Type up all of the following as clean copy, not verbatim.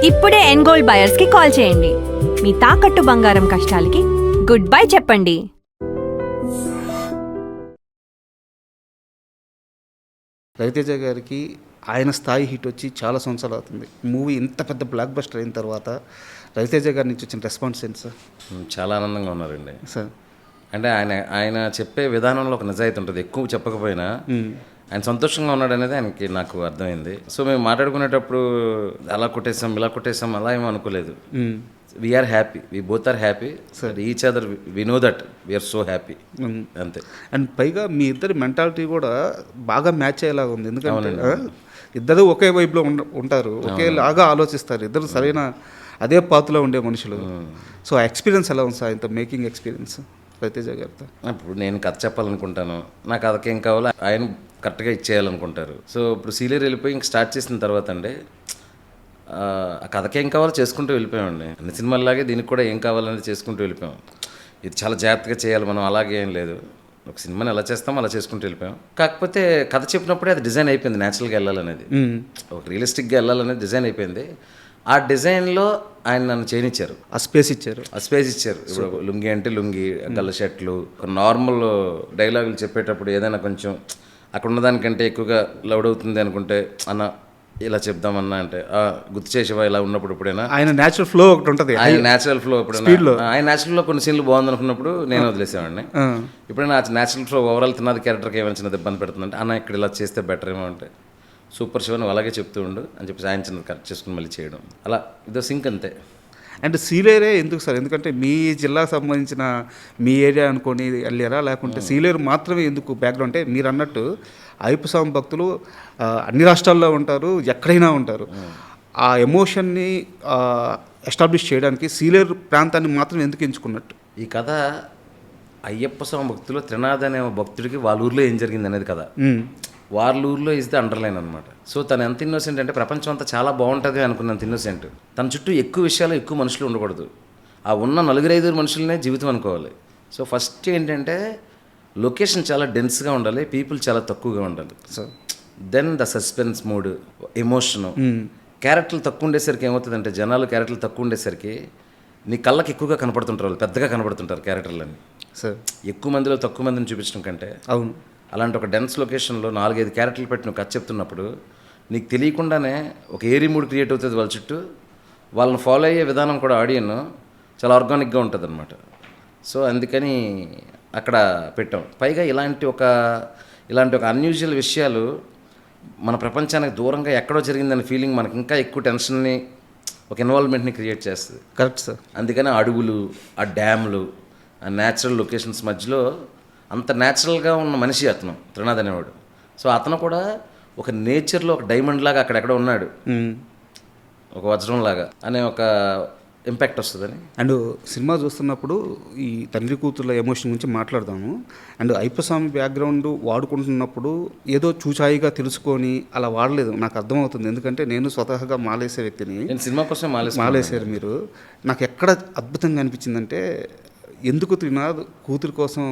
ఇప్పుడే ఎన్గోల్డ్ బయర్స్ కి కాల్ చేయండి. మీ తాకట్టు బంగారం కష్టాలకి గుడ్ బై చెప్పండి. రవితేజ గారికి ఆయన స్థాయి హిట్ వచ్చి చాలా సంవత్సరాలు అవుతుంది. మూవీ ఇంత పెద్ద బ్లాక్ బస్టర్ అయిన తర్వాత రవితేజ గారి నుంచి వచ్చిన రెస్పాన్స్ ఏంటి సార్? చాలా ఆనందంగా ఉన్నారండి సార్. అంటే ఆయన చెప్పే విధానంలో ఒక నిజాయితీ ఉంటుంది. ఎక్కువ చెప్పకపోయినా ఆయన సంతోషంగా ఉన్నాడు అనేది నాకు అర్థమైంది. సో మేము మాట్లాడుకునేటప్పుడు అలా కొట్టేసాం ఇలా కొట్టేసాం అలా ఏమో అనుకోలేదు. We are happy, we both are happy sir. Each other we know that we are so happy అంతే. అండ్ పైగా మీ ఇద్దరి మెంటాలిటీ కూడా బాగా మ్యాచ్ అయ్యేలాగా ఉంది. ఎందుకంటే ఇద్దరు ఒకే వైపులో ఉంటారు, ఒకేలాగా ఆలోచిస్తారు, ఇద్దరు సరైన అదే పాత్రలో ఉండే మనుషులు. సో ఆ ఎక్స్పీరియన్స్ ఎలా ఉంది సార్, ఇంత మేకింగ్ ఎక్స్పీరియన్స్ రవితేజ గారితో? ఇప్పుడు నేను కథ చెప్పాలనుకుంటాను, నా కథకి ఏం కావాలో ఆయన కరెక్ట్గా ఇచ్చేయాలనుకుంటారు. సో ఇప్పుడు సీలియర్ వెళ్ళిపోయి ఇంక స్టార్ట్ చేసిన తర్వాత అండి ఆ కథకి ఏం కావాలో చేసుకుంటూ వెళ్ళిపోయామండి. అన్ని సినిమాల్లాగే దీనికి కూడా ఏం కావాలనేది చేసుకుంటూ వెళ్ళిపోయాం. ఇది చాలా జాగ్రత్తగా చేయాలి మనం, అలాగే ఏం లేదు. ఒక సినిమాని ఎలా చేస్తామో అలా చేసుకుంటూ వెళ్ళిపోయాం. కాకపోతే కథ చెప్పినప్పుడే అది డిజైన్ అయిపోయింది, న్యాచురల్గా వెళ్ళాలనేది, ఒక రియలిస్టిక్గా వెళ్ళాలనేది డిజైన్ అయిపోయింది. ఆ డిజైన్లో ఆయన నన్ను చేయనిచ్చారు, ఆ స్పేస్ ఇచ్చారు. ఇప్పుడు లుంగి అంటే లుంగి, గల్ల షర్ట్లు, నార్మల్ డైలాగులు చెప్పేటప్పుడు ఏదైనా కొంచెం అక్కడ ఉన్నదానికంటే ఎక్కువగా లౌడ్ అవుతుంది అనుకుంటే అన్న ఇలా చెప్దామన్నా అంటే గుర్తు చేసేవా ఇలా ఉన్నప్పుడు ఇప్పుడైనా ఆయన న్యాచురల్ ఫ్లో ఒకటి ఉంటుంది, ఆయన న్యాచురల్ ఫ్లో ఎప్పుడైనా ఆయన న్యాచురల్ ఫ్లో కొన్ని సీన్లు బాగుంది అనుకున్నప్పుడు నేను వదిలేసేవాడిని. ఇప్పుడైనా న్యాచురల్ ఫ్లో ఓవరాల్ తిన్నది క్యారెక్టర్కి ఏమైనా చిన్నది ఇబ్బంది పెడుతుందంటే అన్న ఇక్కడ ఇలా చేస్తే బెటర్ ఏమో అంటే సూపర్ శివ నువ్వు అలాగే చెప్తూ ఉండు అని చెప్పి ఆయన చిన్నది కరెక్ట్ చేసుకుని మళ్ళీ చేయడం, అలా ఇదో సింక్ అంతే. అండ్ సీలేరే ఎందుకు సార్? ఎందుకంటే మీ జిల్లాకు సంబంధించిన మీ ఏరియా అనుకొని వెళ్ళారా, లేకుంటే సీలేరు మాత్రమే ఎందుకు బ్యాక్గ్రౌండ్? అంటే మీరు అన్నట్టు అయ్యప్ప స్వామి భక్తులు అన్ని రాష్ట్రాల్లో ఉంటారు, ఎక్కడైనా ఉంటారు. ఆ ఎమోషన్ని ఎస్టాబ్లిష్ చేయడానికి సీలేరు ప్రాంతాన్ని మాత్రం ఎందుకు ఎంచుకున్నట్టు? ఈ కథ అయ్యప్ప స్వామి భక్తులు త్రినాథ్ అనే భక్తుడికి వాళ్ళ ఊర్లో ఏం జరిగింది అనేది కదా, వాళ్ళ ఊర్లో ఇస్ ద అండర్లైన్ అనమాట. సో తను ఎంత ఇన్నోసెంట్ అంటే ప్రపంచం అంతా చాలా బాగుంటుంది అనుకున్నంత ఇన్నోసెంట్. తన చుట్టూ ఎక్కువ విషయాలు ఎక్కువ మనుషులు ఉండకూడదు, ఆ ఉన్న 4-5 మనుషులనే జీవితం అనుకోవాలి. సో ఫస్ట్ ఏంటంటే లొకేషన్ చాలా డెన్స్గా ఉండాలి, పీపుల్ చాలా తక్కువగా ఉండాలి. So then the suspense mood, emotion. క్యారెక్టర్లు తక్కువ ఉండేసరికి ఏమవుతుందంటే జనాలు క్యారెక్టర్లు తక్కువ ఉండేసరికి నీ కళ్ళకి ఎక్కువగా కనపడుతుంటారు, వాళ్ళు పెద్దగా కనపడుతుంటారు క్యారెక్టర్లని. సార్ ఎక్కువ మందిలో తక్కువ మందిని చూపించడం కంటే అవును అలాంటి ఒక డెన్స్ లొకేషన్లో 4-5 క్యారెక్టర్లు పెట్టి నువ్వు కథ చెప్తున్నప్పుడు నీకు తెలియకుండానే ఒక ఏరీ మూడ్ క్రియేట్ అవుతుంది వాళ్ళ చుట్టూ. వాళ్ళని ఫాలో అయ్యే విధానం కూడా ఆడియన్ చాలా ఆర్గానిక్గా ఉంటుంది అనమాట. సో అందుకని అక్కడ పెట్టాం. పైగా ఇలాంటి ఒక అన్యూజువల్ విషయాలు మన ప్రపంచానికి దూరంగా ఎక్కడో జరిగిందనే ఫీలింగ్ మనకి ఇంకా ఎక్కువ టెన్షన్ని, ఒక ఇన్వాల్వ్మెంట్ని క్రియేట్ చేస్తుంది. Correct sir. అందుకని అడవులు, ఆ డ్యామ్లు, ఆ న్యాచురల్ లొకేషన్స్ మధ్యలో అంత న్యాచురల్గా ఉన్న మనిషి అతను త్రినాథ్ అనేవాడు. సో అతను కూడా ఒక నేచర్లో ఒక డైమండ్ లాగా అక్కడెక్కడ ఉన్నాడు, ఒక వజ్రం లాగా అనే ఒక ఇంపాక్ట్ వస్తుందని. అండ్ సినిమా చూస్తున్నప్పుడు ఈ తండ్రి కూతుర్ల ఎమోషన్ గురించి మాట్లాడదాము. అండ్ అయ్యప్పస్వామి బ్యాక్గ్రౌండ్ వాడుకుంటున్నప్పుడు ఏదో చూచాయిగా తెలుసుకొని అలా వాడలేదు, నాకు అర్థమవుతుంది. ఎందుకంటే నేను స్వతహాగా మాలేసే వ్యక్తిని. నేను సినిమా కోసం మాలేసారు మీరు. నాకు ఎక్కడ అద్భుతంగా అనిపించిందంటే ఎందుకు త్రినాథ్ కూతురు కోసం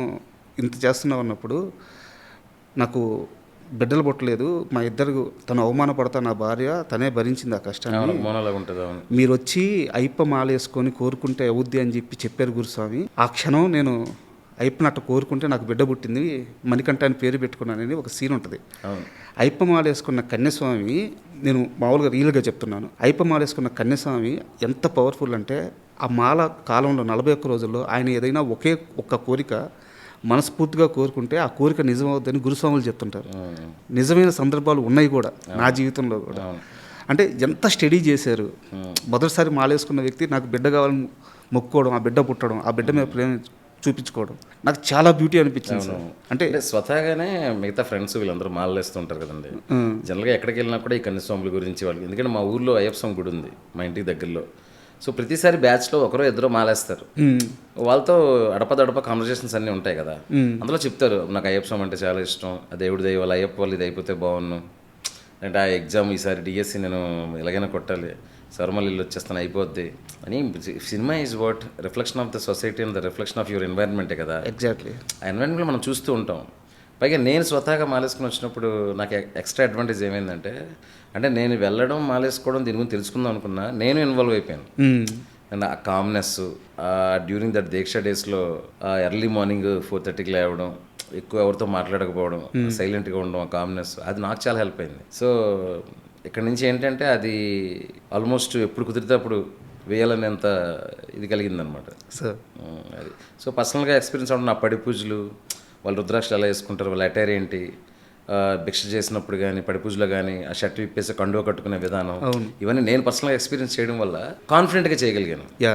ఇంత చేస్తున్నావు అన్నప్పుడు నాకు బిడ్డలు పుట్టలేదు, మా ఇద్దరు తను అవమానపడతా నా భార్య తనే భరించింది ఆ కష్టాన్ని. మీరు వచ్చి అయ్యప్ప మాల వేసుకొని కోరుకుంటే అవుద్ది అని చెప్పారు గురుస్వామి. ఆ క్షణం నేను అయ్యప్పని అట్ట కోరుకుంటే నాకు బిడ్డ పుట్టింది, మణికంఠ అని పేరు పెట్టుకున్నానని ఒక సీన్ ఉంటుంది. అయ్యప్ప మాల వేసుకున్న కన్యస్వామి, నేను మామూలుగా రియల్గా చెప్తున్నాను, అయ్యప్ప మాల వేసుకున్న కన్యస్వామి ఎంత పవర్ఫుల్ అంటే ఆ మాల కాలంలో 41 రోజుల్లో ఆయన ఏదైనా ఒక్క కోరిక మనస్ఫూర్తిగా కోరుకుంటే ఆ కోరిక నిజమవుద్దని గురుస్వాములు చెప్తుంటారు. నిజమైన సందర్భాలు ఉన్నాయి కూడా నా జీవితంలో కూడా. అంటే ఎంత స్టడీ చేశారు. మొదటిసారి మాలేసుకున్న వ్యక్తి నాకు బిడ్డ కావాలని మొక్కుకోవడం, ఆ బిడ్డ పుట్టడం, ఆ బిడ్డ మీద ప్రేమ చూపించుకోవడం నాకు చాలా బ్యూటీ అనిపించింది. అంటే స్వతహాగానే మిగతా ఫ్రెండ్స్ వీళ్ళందరూ మాలేస్తుంటారు కదండి. జనరల్గా ఎక్కడికి వెళ్ళినా కూడా ఈ కన్యస్వాముల గురించి వాళ్ళకి, ఎందుకంటే మా ఊర్లో అయ్యప్ప స్వామి గుడి ఉంది మా ఇంటికి దగ్గరలో. సో ప్రతిసారి బ్యాచ్లో ఒకరో ఇద్దరు మాలేస్తారు, వాళ్ళతో అడపదడప కాన్వర్జేషన్స్ అన్నీ ఉంటాయి కదా. అందులో చెప్తారు నాకు అయ్యప్ప స్వామి అంటే చాలా ఇష్టం, ఆ దేవుడి దయ వల్ల అయ్యప్ప వాళ్ళు ఇది అయిపోతే బాగున్నాను, అంటే ఆ ఎగ్జామ్ ఈసారి డిఎస్సి నేను ఎలాగైనా కొట్టాలి, సర్మల్ ఇల్లు వచ్చేస్తాను అయిపోద్ది అని. Cinema is what reflection of the society and the reflection of your ఎన్వైరన్మెంటే కదా. ఎగ్జాక్ట్లీ. ఆ ఎన్వైరన్మెంట్లో మనం చూస్తూ ఉంటాం. పైగా నేను స్వతహాగా మాలేసుకుని వచ్చినప్పుడు నాకు ఎక్స్ట్రా అడ్వాంటేజ్ ఏమైందంటే, అంటే నేను వెళ్ళడం మాలేసుకోవడం దీని గురించి తెలుసుకుందాం అనుకున్నా, నేను ఇన్వాల్వ్ అయిపోయాను. అండ్ ఆ కామ్నెస్, డ్యూరింగ్ దట్ దీక్ష డేస్లో ఎర్లీ మార్నింగ్ 4:30కి లేవడం, ఎక్కువ ఎవరితో మాట్లాడకపోవడం, సైలెంట్గా ఉండడం, ఆ కామ్నెస్ అది నాకు చాలా హెల్ప్ అయింది. సో ఇక్కడ నుంచి ఏంటంటే అది ఆల్మోస్ట్ ఎప్పుడు కుదిరితే అప్పుడు వేయాలనేంత ఇది కలిగిందనమాట. సార్ అది సో పర్సనల్గా ఎక్స్పీరియన్స్ అవ్వడం, నా పడి పూజలు, వాళ్ళు రుద్రాక్షలు ఎలా వేసుకుంటారు, వాళ్ళ అటైర్ ఏంటి, భిక్ష చేసినప్పుడు కానీ పడి పూజలో కానీ ఆ షర్ట్ విప్పేసి కండువ కట్టుకునే విధానం, ఇవన్నీ నేను పర్సనల్గా ఎక్స్పీరియన్స్ చేయడం వల్ల కాన్ఫిడెంట్గా చేయగలిగాను. యా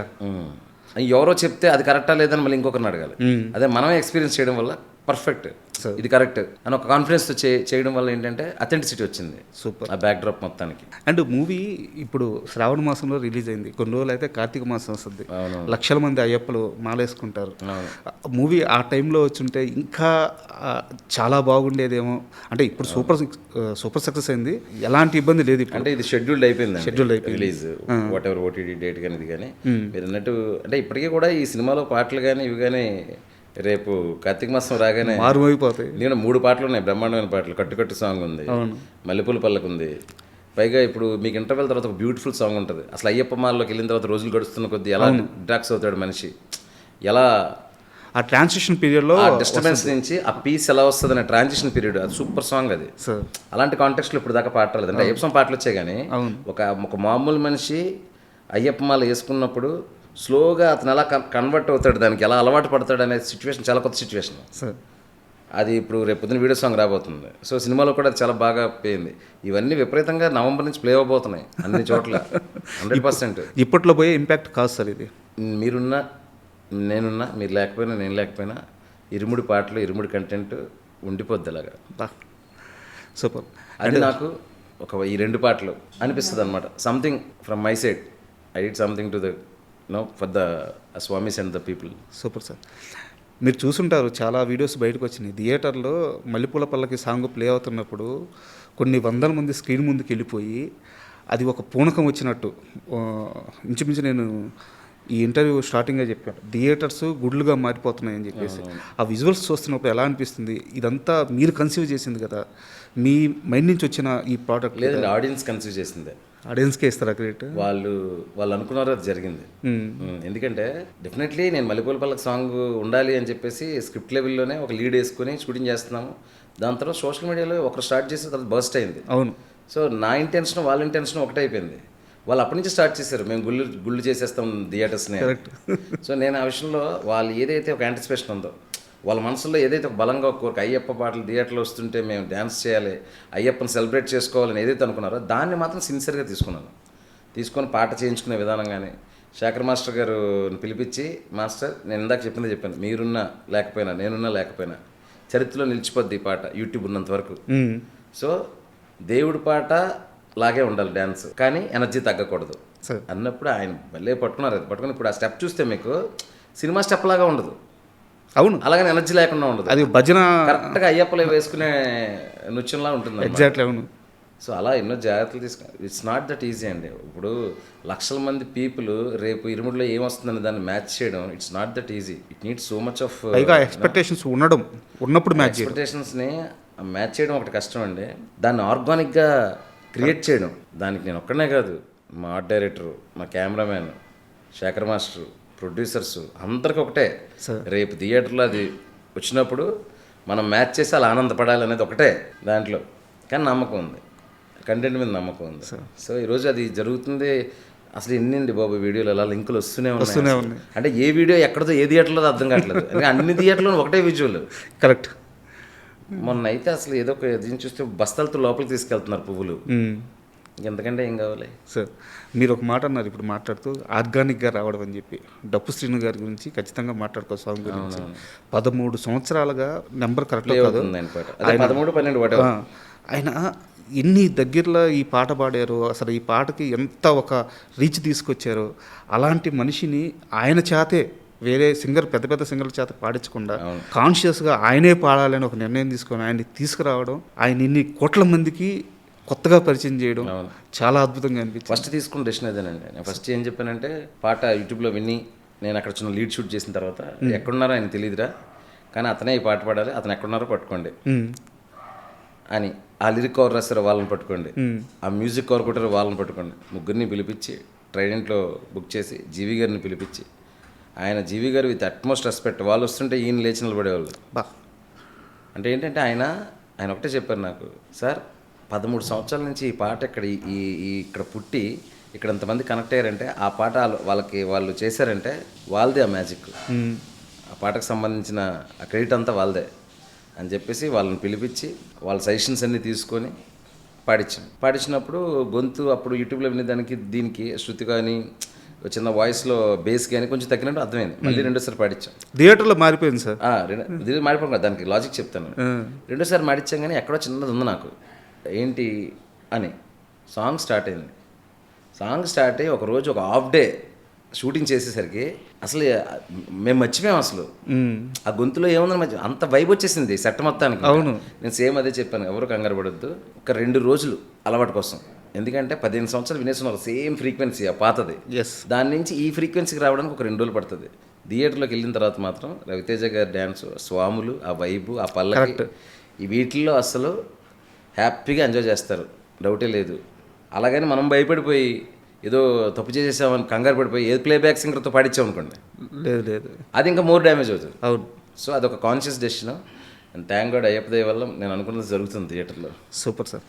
ఎవరో చెప్తే అది కరెక్టా లేదని మళ్ళీ ఇంకొకరిని అడగాలి. అదే మనమే ఎక్స్పీరియన్స్ చేయడం వల్ల పర్ఫెక్ట్, ఇది కరెక్ట్ అని ఒక కాన్ఫిడెన్స్తో చేయడం వల్ల ఏంటంటే అథెంటిసిటీ వచ్చింది. సూపర్. ఆ బ్యాక్ డ్రాప్ మొత్తానికి. అండ్ మూవీ ఇప్పుడు శ్రావణ మాసంలో రిలీజ్ అయింది, కొన్ని రోజులు అయితే కార్తీక మాసం వస్తుంది, లక్షల మంది అయ్యప్పలు మాలేసుకుంటారు. మూవీ ఆ టైంలో వచ్చుంటే ఇంకా చాలా బాగుండేదేమో. అంటే ఇప్పుడు సూపర్ సక్సెస్ అయింది, ఎలాంటి ఇబ్బంది లేదు. అంటే ఇది షెడ్యూల్డ్ అయిపోయింది, అయిపోయింది release what ever OTT date కానీ ఇది కానీ. మీరు అన్నట్టు అంటే ఇప్పటికీ కూడా ఈ సినిమాలో పాటలు కానీ ఇవి కానీ రేపు కార్తీక మాసం రాగానే మారుమైపోతాయి. నేను 3 పాటలు ఉన్నాయి, బ్రహ్మాండమైన పాటలు. కట్టు సాంగ్ ఉంది, మల్లెపూల పల్లకి ఉంది. పైగా ఇప్పుడు మీకు ఇంటర్వెల్ తర్వాత ఒక బ్యూటిఫుల్ సాంగ్ ఉంటుంది. అసలు అయ్యప్ప మాల్లోకి వెళ్ళిన తర్వాత రోజులు గడుస్తున్న కొద్దీ ఎలా డ్రాక్స్ అవుతాడు మనిషి, ఎలా ఆ ట్రాన్సిషన్ పీరియడ్లో డిస్టర్బెన్స్ నుంచి ఆ పీస్ ఎలా వస్తుంది అనే ట్రాన్సిషన్ పీరియడ్, అది సూపర్ సాంగ్ అది. అలాంటి కాంటెక్స్ట్లో ఇప్పుడు దాకా పాటలేదు. అంటే అయ్యప్ప సాంగ్ పాటలు వచ్చాయి కానీ ఒక మామూలు మనిషి అయ్యప్ప మాల వేసుకున్నప్పుడు స్లోగా అతను ఎలా కన్వర్ట్ అవుతాడు, దానికి ఎలా అలవాటు పడతాడు అనే సిచ్యువేషన్ చాలా కొత్త సిచ్యువేషన్. అది ఇప్పుడు రేపు పొద్దున వీడియో సాంగ్ రాబోతుంది. సో సినిమాలో కూడా అది చాలా బాగా పోయింది. ఇవన్నీ విపరీతంగా నవంబర్ నుంచి ప్లే అవబోతున్నాయి అన్ని చోట్ల 100%. ఇప్పట్లో పోయే ఇంపాక్ట్ కాదు సార్ ఇది. మీరున్నా నేనున్నా, మీరు లేకపోయినా నేను లేకపోయినా, ఇరుముడి పాటలు ఇరుముడి కంటెంట్ ఉండిపోద్ది అలాగా. సూపర్. అది నాకు ఈ 2 పాటలు అనిపిస్తుంది అనమాట. Something from my side, I did something to the for the Swami's and the people. Super sir. మీరు చూసుంటారు చాలా వీడియోస్ బయటకు వచ్చినాయి, థియేటర్లో మల్లెపూల పల్లకి సాంగ్ ప్లే అవుతున్నప్పుడు కొన్ని వందల మంది స్క్రీన్ ముందుకు వెళ్ళిపోయి అది ఒక పూనకం వచ్చినట్టు. ఇంచుమించు నేను ఈ ఇంటర్వ్యూ స్టార్టింగ్గా చెప్పాను, థియేటర్స్ గుడ్లుగా మారిపోతున్నాయని చెప్పేసి. ఆ విజువల్స్ చూస్తున్నప్పుడు ఎలా అనిపిస్తుంది? ఇదంతా మీరు కన్సీవ్ చేసింది కదా, మీ మైండ్ నుంచి వచ్చిన ఈ ప్రోడక్ట్? లేదండి, ఆడియన్స్ కన్సీవ్ చేసిందే. ఆడియన్స్కే ఇస్తారా క్రెడిట్? వాళ్ళు అనుకున్నారు, అది జరిగింది. ఎందుకంటే డెఫినెట్లీ నేను మల్లెపూల పల్లకి సాంగ్ ఉండాలి అని చెప్పేసి స్క్రిప్ట్ లెవెల్లోనే ఒక లీడ్ వేసుకుని షూటింగ్ చేస్తున్నాము. దాని తర్వాత సోషల్ మీడియాలో ఒకరు స్టార్ట్ చేసిన తర్వాత బర్స్ట్ అయింది. అవును. సో నా ఇంటెన్షన్ వాళ్ళ ఇంటెన్షన్ ఒకటే అయిపోయింది. వాళ్ళు అప్పటి నుంచి స్టార్ట్ చేశారు, మేము గుళ్ళు చేసేస్తాం థియేటర్స్ని. సో నేను ఆ విషయంలో వాళ్ళు ఏదైతే ఒక యాంటిసిపేషన్ ఉందో, వాళ్ళ మనసులో ఏదైతే ఒక బలంగా ఒక కోరిక, అయ్యప్ప పాటలు థియేటర్లో వస్తుంటే మేము డ్యాన్స్ చేయాలి, అయ్యప్పని సెలబ్రేట్ చేసుకోవాలని ఏదైతే అనుకున్నారో దాన్ని మాత్రం సిన్సియర్గా తీసుకొని పాట చేయించుకునే విధానం. కానీ శేఖర్ మాస్టర్ గారు పిలిపించి, మాస్టర్ నేను ఇందాక చెప్పాను, మీరున్నా లేకపోయినా నేనున్నా లేకపోయినా చరిత్రలో నిలిచిపోద్ది ఈ పాట యూట్యూబ్ ఉన్నంత వరకు. సో దేవుడి పాట లాగే ఉండాలి డ్యాన్స్, కానీ ఎనర్జీ తగ్గకూడదు అన్నప్పుడు ఆయన భలే పట్టుకున్నారు. అది పట్టుకుని ఇప్పుడు ఆ స్టెప్ చూస్తే మీకు సినిమా స్టెప్ లాగా ఉండదు. అవును, అలాగని ఎనర్జీ లేకుండా ఉండదు. అది భజన కరెక్ట్గా అయ్యప్పలే వేసుకునే నృత్యంలా ఉంటుంది. ఎగ్జాక్ట్లీ. అవును. సో అలా ఎన్నో జాగ్రత్తలు ఇట్స్ నాట్ దట్ ఈజీ అండి. ఇప్పుడు లక్షల మంది పీపుల్ రేపు ఇరుముడిలో ఏమొస్తుందని దాన్ని మ్యాచ్ చేయడం, it's not that easy. It needs so much of expectations ఉన్నప్పుడు ఎక్స్పెక్టేషన్స్ని మ్యాచ్ చేయడం ఒకటి కష్టం అండి. దాన్ని ఆర్గానిక్గా క్రియేట్ చేయడం, దానికి నేను ఒక్కడనే కాదు, మా ఆర్ట్ డైరెక్టరు, మా కెమెరామ్యాన్, శేఖర్ మాస్టర్, ప్రొడ్యూసర్స్ అందరికి ఒకటే, రేపు థియేటర్లో అది వచ్చినప్పుడు మనం మ్యాచ్ చేసి అలా ఆనందపడాలి అనేది ఒకటే దాంట్లో. కానీ నమ్మకం ఉంది, కంటెంట్ మీద నమ్మకం ఉంది. సో ఈరోజు అది జరుగుతుంది. అసలు ఎన్నిండి బాబు వీడియోలు అలా లింకులు వస్తూనే ఉన్నాయి. అంటే ఏ వీడియో ఎక్కడదో ఏ థియేటర్లో అర్థం కావట్లేదు, ఎందుకంటే అన్ని థియేటర్లో ఒకటే విజువల్. కరెక్ట్. మొన్న అయితే అసలు ఏదో ఒక దీన్ని చూస్తే బస్తాలతో లోపలికి తీసుకెళ్తున్నారు పువ్వులు. ఎంతకంటే ఏం కావాలి సార్? మీరు ఒక మాట అన్నారు ఇప్పుడు మాట్లాడుతూ, ఆర్గానిక్గా రావడం అని చెప్పి. డప్పు శ్రీను గారి గురించి ఖచ్చితంగా మాట్లాడుకో సాంగ్ గురించి. 13 సంవత్సరాలుగా నెంబర్ కరెక్ట్ కాదు, 13, 12 ఆయన ఎన్ని దగ్గరలో ఈ పాట పాడారు, అసలు ఈ పాటకి ఎంత ఒక రీచ్ తీసుకొచ్చారు. అలాంటి మనిషిని ఆయన చేతే వేరే పెద్ద పెద్ద సింగర్ల చేత పాడించకుండా కాన్షియస్గా ఆయనే పాడాలని ఒక నిర్ణయం తీసుకొని ఆయన్ని తీసుకురావడం, ఆయన ఇన్ని కోట్ల మందికి కొత్తగా పరిచయం చేయడం చాలా అద్భుతంగా అనిపించింది. ఫస్ట్ తీసుకున్న డెసిషన్ అదేనండి. నేను ఫస్ట్ ఏం చెప్పానంటే, పాట యూట్యూబ్లో విని నేను అక్కడ చిన్న లీడ్ షూట్ చేసిన తర్వాత, ఎక్కడున్నారో ఆయన తెలియదురా కానీ అతనే ఈ పాట పాడాలి, అతను ఎక్కడున్నారో పట్టుకోండి ఉమ్, అని. ఆ లిరిక్ కవర్ రాస్తారో వాళ్ళని పట్టుకోండి, ఉమ్, ఆ మ్యూజిక్ కవర్ కొట్టారో వాళ్ళని పట్టుకోండి. ముగ్గురిని పిలిపించి ట్రైడెంట్లో బుక్ చేసి జీవి గారిని పిలిపించి, ఆయన జీవి గారు విత్ అట్మోస్ట్ రెస్పెక్ట్, వాళ్ళు వస్తుంటే ఈయన లేచి నిలబడేవాళ్ళు. బా అంటే ఏంటంటే ఆయన ఒకటే చెప్పారు నాకు, సార్ 13 సంవత్సరాల నుంచి ఈ పాట ఇక్కడ ఇక్కడ పుట్టి ఇక్కడ ఇంతమంది కనెక్ట్ అయ్యారంటే ఆ పాట వాళ్ళు చేశారంటే వాళ్ళదే ఆ మ్యాజిక్, ఉమ్, ఆ పాటకు సంబంధించిన ఆ క్రెడిట్ అంతా వాళ్ళదే అని చెప్పేసి వాళ్ళని పిలిపించి వాళ్ళ సజెషన్స్ అన్నీ తీసుకొని పాడించినప్పుడు గొంతు అప్పుడు యూట్యూబ్లో వినేదానికి దీనికి శృతి కానీ చిన్న వాయిస్లో బేస్ కానీ కొంచెం తగ్గినట్టు అర్థమైంది. మళ్ళీ రెండోసారి పాడించాం. థియేటర్లో మారిపోయింది సార్. దీని మాడిపోం కదా, దానికి లాజిక్ చెప్తాను. రెండోసారి మాడిచ్చాం కానీ ఎక్కడో చిన్నది ఉంది నాకు, ఏంటి అని సాంగ్ స్టార్ట్ అయింది. సాంగ్ స్టార్ట్ అయ్యి ఒకరోజు ఒక హాఫ్ డే షూటింగ్ చేసేసరికి అసలు మేము మర్చిపోయాం అసలు ఉమ్, ఆ గొంతులో ఏముందని మర్చి అంత వైబ్ వచ్చేసింది సెట్ మొత్తానికి. అవును. నేను సేమ్ అదే చెప్పాను, ఎవరు కంగారు పడొద్దు, ఒక 2 రోజులు అలవాటు కోసం. ఎందుకంటే 15 సంవత్సరాలు వినేస్తున్నారు సేమ్ ఫ్రీక్వెన్సీ ఆ పాతది, ఎస్, దాని నుంచి ఈ ఫ్రీక్వెన్సీకి రావడానికి ఒక 2 రోజులు పడుతుంది. థియేటర్లోకి వెళ్ళిన తర్వాత మాత్రం రవితేజ గారి డ్యాన్స్, స్వాములు, ఆ వైబు, ఆ పల్లకి, ఈ వీటిల్లో అసలు హ్యాపీగా ఎంజాయ్ చేస్తారు, డౌటే లేదు. అలాగని మనం భయపడిపోయి ఏదో తప్పు చేసేసామని కంగారు పడిపోయి ఏ ప్లేబ్యాక్ సింగర్తో పాడించామనుకోండి, లేదు లేదు, అది ఇంకా మోర్ డ్యామేజ్ అవుతుంది. అవును. సో అదొక conscious decision. And thank God Ayyappa దయ వల్ల నేను అనుకున్నది జరుగుతుంది థియేటర్లో. Super sir.